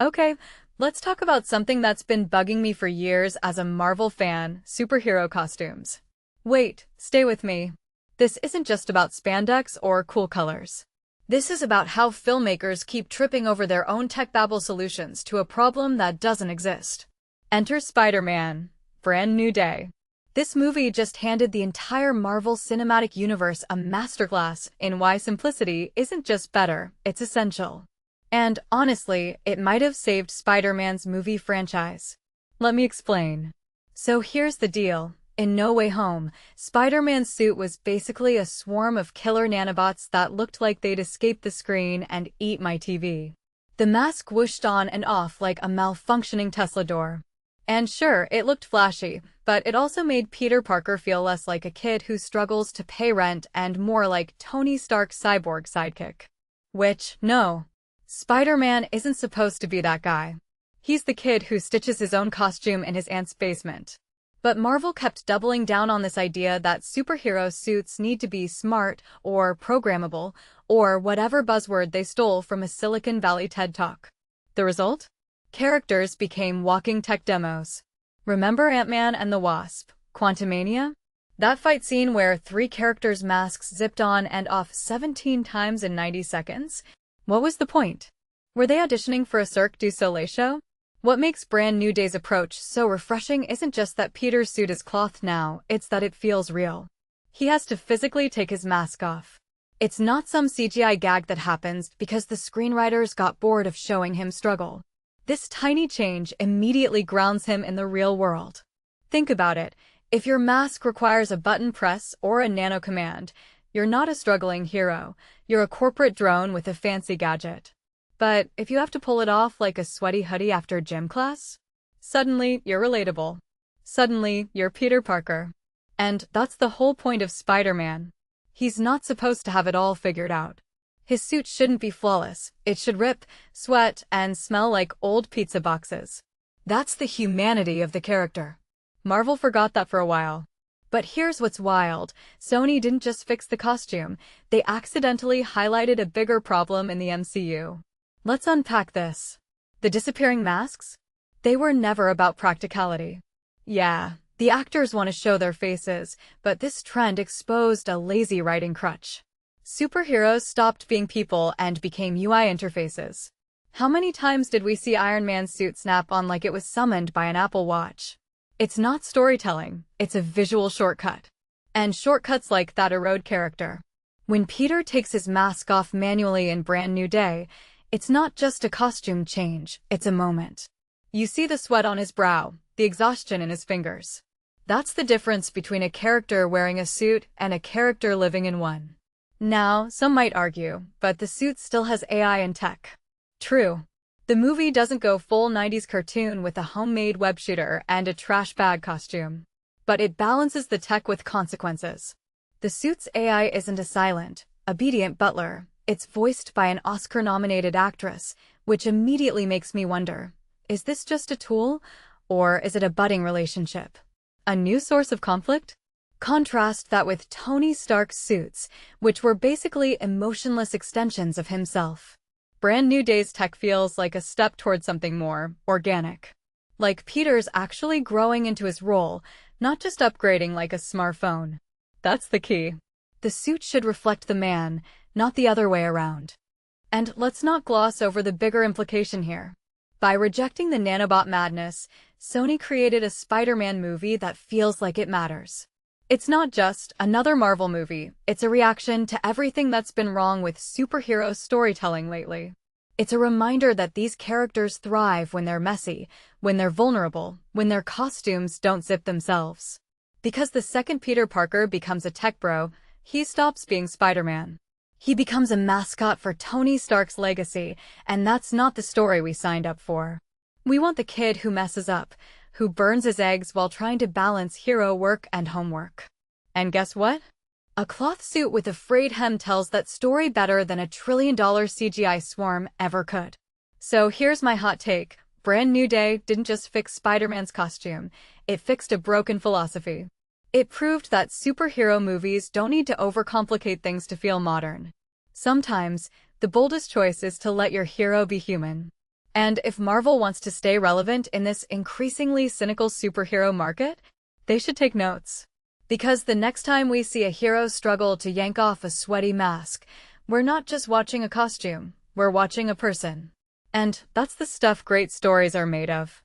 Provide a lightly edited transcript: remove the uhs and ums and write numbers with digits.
Okay, let's talk about something that's been bugging me for years as a Marvel fan, superhero costumes. Wait, stay with me. This isn't just about spandex or cool colors. This is about how filmmakers keep tripping over their own techbabble solutions to a problem that doesn't exist. Enter Spider-Man. Brand new day. This movie just handed the entire Marvel Cinematic Universe a masterclass in why simplicity isn't just better, it's essential. And honestly, it might have saved Spider-Man's movie franchise. Let me explain. So here's the deal. In No Way Home, Spider-Man's suit was basically a swarm of killer nanobots that looked like they'd escape the screen and eat my TV. The mask whooshed on and off like a malfunctioning Tesla door. And sure, it looked flashy, but it also made Peter Parker feel less like a kid who struggles to pay rent and more like Tony Stark's cyborg sidekick. Which, no. Spider-Man isn't supposed to be that guy. He's the kid who stitches his own costume in his aunt's basement. But Marvel kept doubling down on this idea that superhero suits need to be smart or programmable or whatever buzzword they stole from a Silicon Valley TED Talk. The result? Characters became walking tech demos. Remember Ant-Man and the Wasp, Quantumania? That fight scene where 3 characters' masks zipped on and off 17 times in 90 seconds? What was the point? Were they auditioning for a Cirque du Soleil show? What makes Brand New Day's approach so refreshing isn't just that Peter's suit is cloth now, it's that it feels real. He has to physically take his mask off. It's not some CGI gag that happens because the screenwriters got bored of showing him struggle. This tiny change immediately grounds him in the real world. Think about it. If your mask requires a button press or a nano command, you're not a struggling hero. You're a corporate drone with a fancy gadget. But if you have to pull it off like a sweaty hoodie after gym class, suddenly you're relatable. Suddenly you're Peter Parker. And that's the whole point of Spider-Man. He's not supposed to have it all figured out. His suit shouldn't be flawless. It should rip, sweat, and smell like old pizza boxes. That's the humanity of the character. Marvel forgot that for a while. But here's what's wild. Sony didn't just fix the costume. They accidentally highlighted a bigger problem in the MCU. Let's unpack this. The disappearing masks? They were never about practicality. Yeah, the actors want to show their faces, but this trend exposed a lazy writing crutch. Superheroes stopped being people and became UI interfaces. How many times did we see Iron Man's suit snap on like it was summoned by an Apple Watch? It's not storytelling, it's a visual shortcut. And shortcuts like that erode character. When Peter takes his mask off manually in Brand New Day, it's not just a costume change, it's a moment. You see the sweat on his brow, the exhaustion in his fingers. That's the difference between a character wearing a suit and a character living in one. Now, some might argue, but the suit still has AI and tech. True. The movie doesn't go full 90s cartoon with a homemade web shooter and a trash bag costume. But it balances the tech with consequences. The suit's AI isn't a silent, obedient butler. It's voiced by an Oscar-nominated actress, which immediately makes me wonder, is this just a tool, or is it a budding relationship? A new source of conflict? Contrast that with Tony Stark's suits, which were basically emotionless extensions of himself. Brand New Day's tech feels like a step toward something more organic. Like Peter's actually growing into his role, not just upgrading like a smartphone. That's the key. The suit should reflect the man, not the other way around. And let's not gloss over the bigger implication here. By rejecting the nanobot madness, Sony created a Spider-Man movie that feels like it matters. It's not just another Marvel movie, it's a reaction to everything that's been wrong with superhero storytelling lately. It's a reminder that these characters thrive when they're messy, when they're vulnerable, when their costumes don't zip themselves. Because the second Peter Parker becomes a tech bro, he stops being Spider-Man. He becomes a mascot for Tony Stark's legacy, and that's not the story we signed up for. We want the kid who messes up, who burns his eggs while trying to balance hero work and homework. And guess what? A cloth suit with a frayed hem tells that story better than a $1 trillion CGI swarm ever could. So here's my hot take. Brand New Day didn't just fix Spider-Man's costume, it fixed a broken philosophy. It proved that superhero movies don't need to overcomplicate things to feel modern. Sometimes, the boldest choice is to let your hero be human. And if Marvel wants to stay relevant in this increasingly cynical superhero market, they should take notes. Because the next time we see a hero struggle to yank off a sweaty mask, we're not just watching a costume, we're watching a person. And that's the stuff great stories are made of.